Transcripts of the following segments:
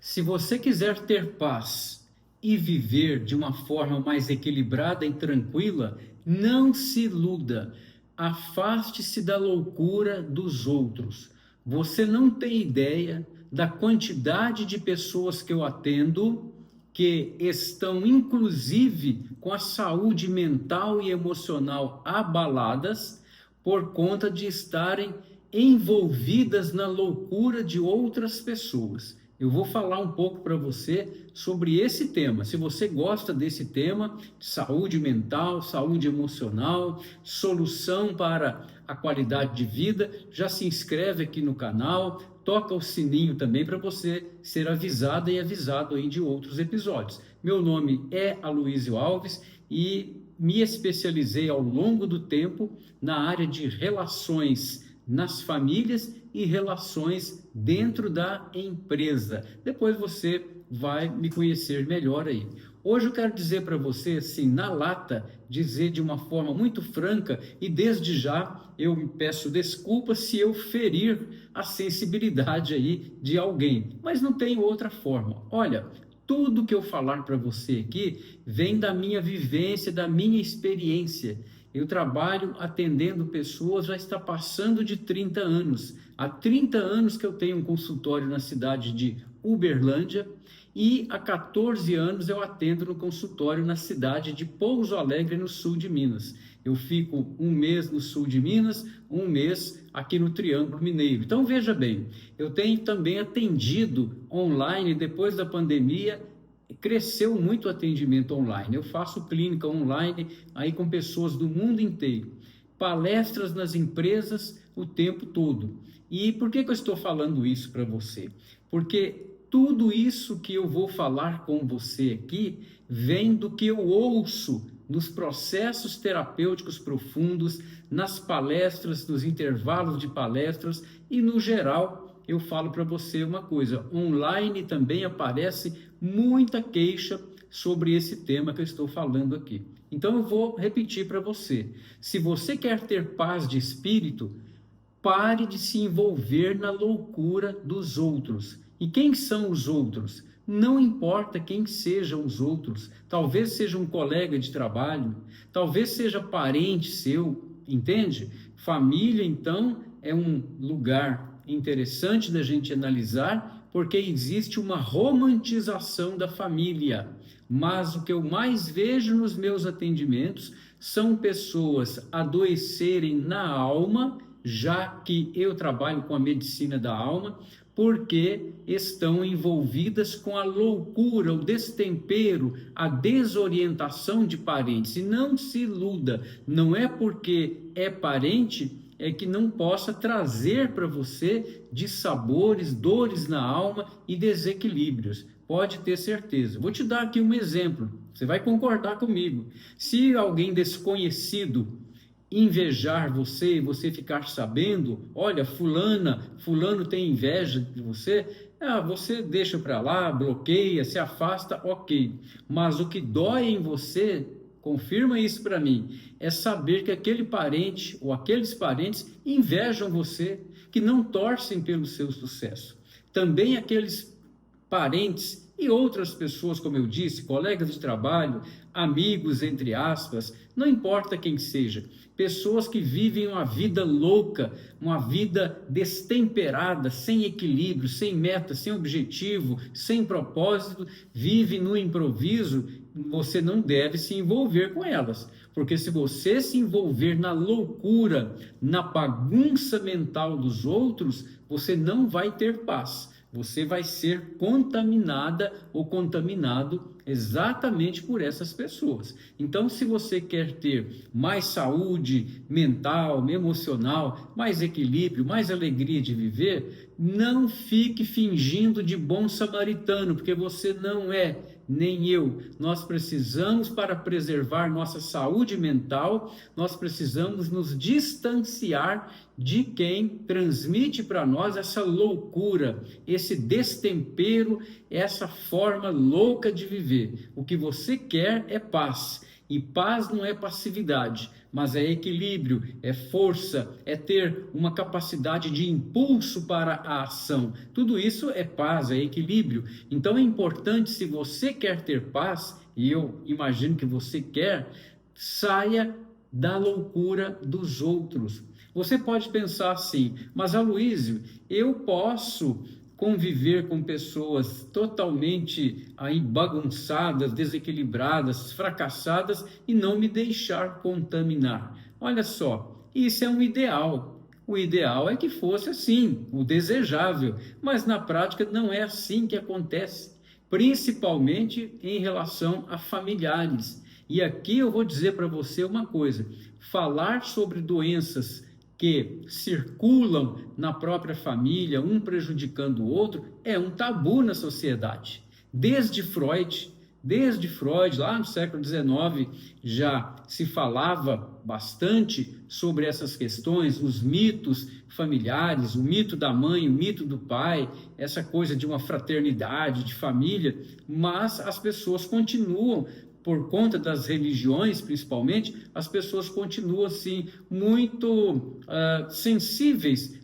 Se você quiser ter paz e viver de uma forma mais equilibrada e tranquila, não se iluda. Afaste-se da loucura dos outros. Você não tem ideia da quantidade de pessoas que eu atendo que estão, inclusive, com a saúde mental e emocional abaladas por conta de estarem envolvidas na loucura de outras pessoas. Eu vou falar um pouco para você sobre esse tema. Se você gosta desse tema, saúde mental, saúde emocional, solução para a qualidade de vida, já se inscreve aqui no canal, toca o sininho também para você ser avisada e avisado aí de outros episódios. Meu nome é Aloysio Alves e me especializei ao longo do tempo na área de relações nas famílias e relações dentro da empresa. Depois você vai me conhecer melhor aí. Hoje eu quero dizer para você, assim, na lata, dizer de uma forma muito franca e desde já eu me peço desculpas se eu ferir a sensibilidade aí de alguém, mas não tem outra forma. Olha, tudo que eu falar para você aqui vem da minha vivência, da minha experiência. Eu trabalho atendendo pessoas, já está passando de 30 anos. Há 30 anos que eu tenho um consultório na cidade de Uberlândia e há 14 anos eu atendo no consultório na cidade de Pouso Alegre, no sul de Minas. Eu fico um mês no sul de Minas, um mês aqui no Triângulo Mineiro. Então veja bem, eu tenho também atendido online depois da pandemia. Cresceu muito o atendimento online. Eu faço clínica online aí com pessoas do mundo inteiro, palestras nas empresas o tempo todo. E por que eu estou falando isso para você? Porque tudo isso que eu vou falar com você aqui vem do que eu ouço nos processos terapêuticos profundos, nas palestras, nos intervalos de palestras e no geral. Eu falo para você uma coisa, online também aparece muita queixa sobre esse tema que eu estou falando aqui. Então eu vou repetir para você. Se você quer ter paz de espírito, pare de se envolver na loucura dos outros. E quem são os outros? Não importa quem sejam os outros. Talvez seja um colega de trabalho, talvez seja parente seu, entende? Família, então, é um lugar interessante da gente analisar, porque existe uma romantização da família. Mas o que eu mais vejo nos meus atendimentos são pessoas adoecerem na alma, já que eu trabalho com a medicina da alma, porque estão envolvidas com a loucura, o destempero, a desorientação de parentes. E não se iluda, não é porque é parente é que não possa trazer para você dissabores, dores na alma e desequilíbrios. Pode ter certeza. Vou te dar aqui um exemplo, você vai concordar comigo. Se alguém desconhecido invejar você e você ficar sabendo, olha, fulano tem inveja de você, você deixa para lá, bloqueia, se afasta, ok. Mas o que dói em você, confirma isso para mim, é saber que aquele parente ou aqueles parentes invejam você, que não torcem pelo seu sucesso. Também aqueles parentes e outras pessoas, como eu disse, colegas de trabalho, amigos, entre aspas, não importa quem seja, pessoas que vivem uma vida louca, uma vida destemperada, sem equilíbrio, sem meta, sem objetivo, sem propósito, vive no improviso. Você não deve se envolver com elas, porque se você se envolver na loucura, na bagunça mental dos outros, você não vai ter paz. Você vai ser contaminada ou contaminado exatamente por essas pessoas. Então, se você quer ter mais saúde mental, emocional, mais equilíbrio, mais alegria de viver, não fique fingindo de bom samaritano, porque você não é, nem eu. Nós precisamos, para preservar nossa saúde mental, nós precisamos nos distanciar de quem transmite para nós essa loucura, esse destempero, essa forma louca de viver. O que você quer é paz, e paz não é passividade. mas é equilíbrio, é força, é ter uma capacidade de impulso para a ação. Tudo isso é paz, é equilíbrio. Então é importante, se você quer ter paz, e eu imagino que você quer, saia da loucura dos outros. Você pode pensar assim, mas Aloísio, eu posso conviver com pessoas totalmente aí bagunçadas, desequilibradas, fracassadas e não me deixar contaminar. Olha só, isso é um ideal. O ideal é que fosse assim, o desejável, mas na prática não é assim que acontece, principalmente em relação a familiares. E aqui eu vou dizer para você uma coisa: falar sobre doenças que circulam na própria família, um prejudicando o outro, é um tabu na sociedade. Desde Freud, lá no século XIX, já se falava bastante sobre essas questões, os mitos familiares, o mito da mãe, o mito do pai, essa coisa de uma fraternidade, de família, mas as pessoas continuam, por conta das religiões principalmente, as pessoas continuam assim muito sensíveis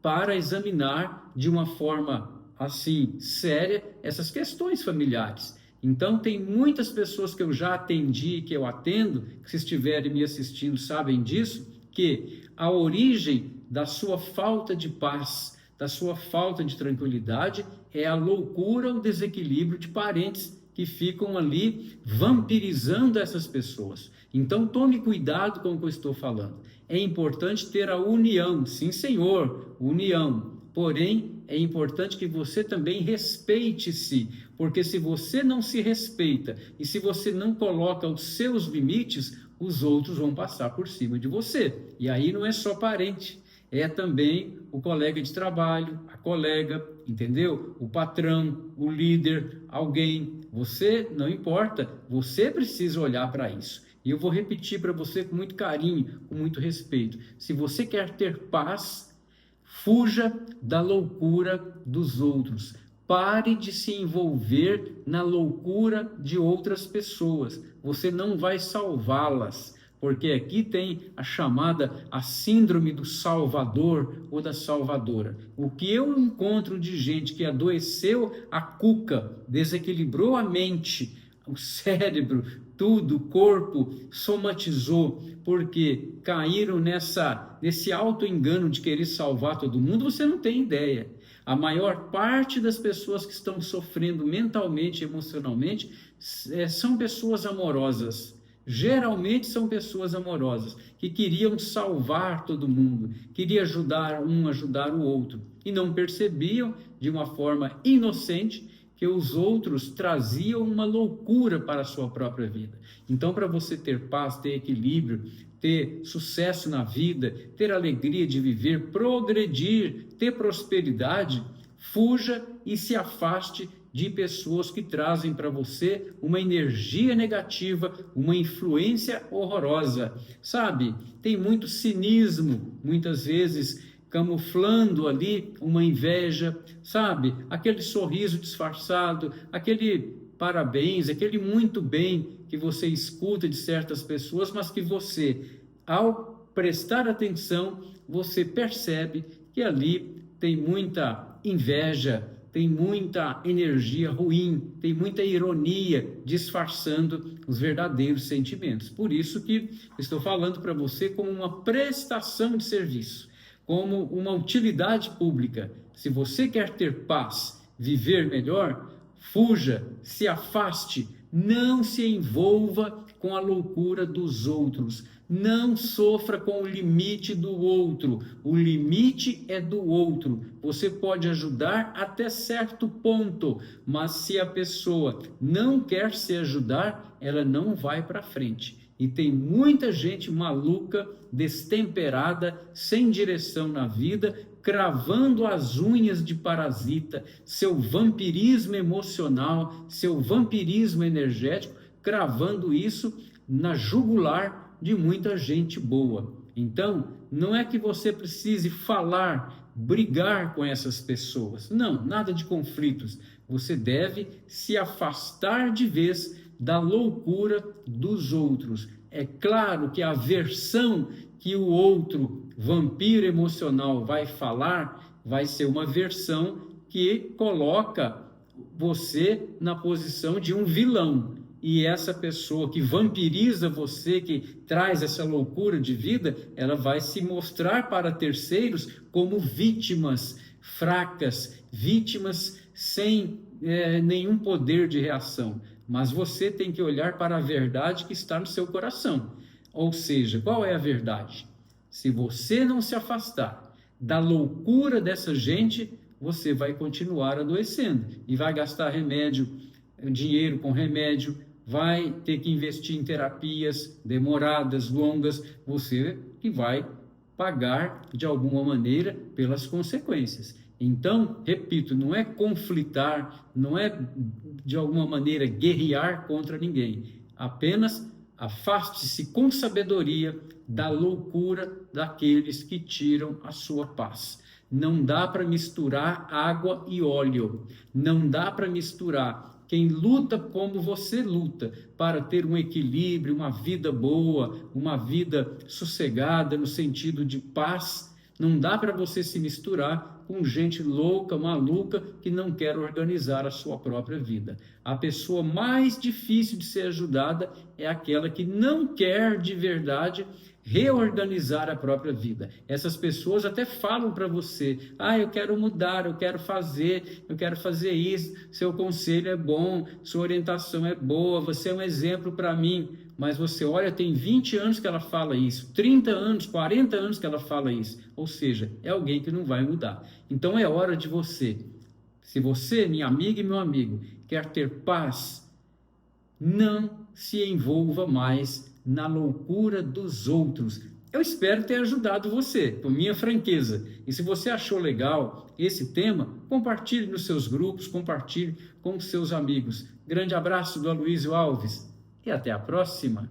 para examinar de uma forma assim séria essas questões familiares. Então tem muitas pessoas que eu já atendi, que eu atendo, que se estiverem me assistindo sabem disso, que a origem da sua falta de paz, da sua falta de tranquilidade é a loucura, o desequilíbrio de parentes que ficam ali vampirizando essas pessoas. Então tome cuidado com o que eu estou falando. É importante ter a união, sim senhor, união. Porém, é importante que você também respeite-se, porque se você não se respeita e se você não coloca os seus limites, os outros vão passar por cima de você. E aí não é só parente, é também o colega de trabalho, a colega, entendeu? O patrão, o líder, alguém. Você, não importa, você precisa olhar para isso. E eu vou repetir para você com muito carinho, com muito respeito. Se você quer ter paz, fuja da loucura dos outros. Pare de se envolver na loucura de outras pessoas. Você não vai salvá-las, porque aqui tem a chamada a síndrome do salvador ou da salvadora. O que eu encontro de gente que adoeceu a cuca, desequilibrou a mente, o cérebro, tudo, o corpo, somatizou, porque caíram nesse auto-engano de querer salvar todo mundo, você não tem ideia. A maior parte das pessoas que estão sofrendo mentalmente e emocionalmente são pessoas amorosas. Geralmente são pessoas amorosas, que queriam salvar todo mundo, queriam ajudar um, ajudar o outro, e não percebiam, de uma forma inocente, que os outros traziam uma loucura para a sua própria vida. Então, para você ter paz, ter equilíbrio, ter sucesso na vida, ter alegria de viver, progredir, ter prosperidade, fuja e se afaste de pessoas que trazem para você uma energia negativa, uma influência horrorosa. Sabe, tem muito cinismo, muitas vezes, camuflando ali uma inveja, sabe? Aquele sorriso disfarçado, aquele parabéns, aquele muito bem que você escuta de certas pessoas, mas que você, ao prestar atenção, você percebe que ali tem muita inveja, tem muita energia ruim, tem muita ironia disfarçando os verdadeiros sentimentos. Por isso que estou falando para você como uma prestação de serviço, como uma utilidade pública. Se você quer ter paz, viver melhor, fuja, se afaste, não se envolva com a loucura dos outros, não sofra com o limite do outro. O limite é do outro. Você pode ajudar até certo ponto, mas se a pessoa não quer se ajudar, ela não vai para frente. E tem muita gente maluca, destemperada, sem direção na vida, cravando as unhas de parasita, seu vampirismo emocional, seu vampirismo energético, cravando isso na jugular de muita gente boa. Então, não é que você precise falar, brigar com essas pessoas. Não, nada de conflitos. Você deve se afastar de vez da loucura dos outros. É claro que a versão que o outro vampiro emocional vai falar vai ser uma versão que coloca você na posição de um vilão. E essa pessoa que vampiriza você, que traz essa loucura de vida, ela vai se mostrar para terceiros como vítimas fracas, vítimas sem nenhum poder de reação. Mas você tem que olhar para a verdade que está no seu coração. Ou seja, qual é a verdade? Se você não se afastar da loucura dessa gente, você vai continuar adoecendo e vai gastar dinheiro com remédio, vai ter que investir em terapias demoradas, longas, você que vai pagar de alguma maneira pelas consequências. Então, repito, não é conflitar, não é de alguma maneira guerrear contra ninguém, apenas afaste-se com sabedoria da loucura daqueles que tiram a sua paz. Não dá para misturar água e óleo, não dá para misturar quem luta como você luta para ter um equilíbrio, uma vida boa, uma vida sossegada no sentido de paz. Não dá para você se misturar com gente louca, maluca, que não quer organizar a sua própria vida. A pessoa mais difícil de ser ajudada é aquela que não quer de verdade reorganizar a própria vida. Essas pessoas até falam para você: eu quero mudar, eu quero fazer isso, seu conselho é bom, sua orientação é boa, você é um exemplo para mim. Mas você olha, tem 20 anos que ela fala isso, 30 anos, 40 anos que ela fala isso. Ou seja, é alguém que não vai mudar. Então é hora de você, se você, minha amiga e meu amigo, quer ter paz, não se envolva mais na loucura dos outros. Eu espero ter ajudado você, com minha franqueza. E se você achou legal esse tema, compartilhe nos seus grupos, compartilhe com os seus amigos. Grande abraço do Aloysio Alves e até a próxima.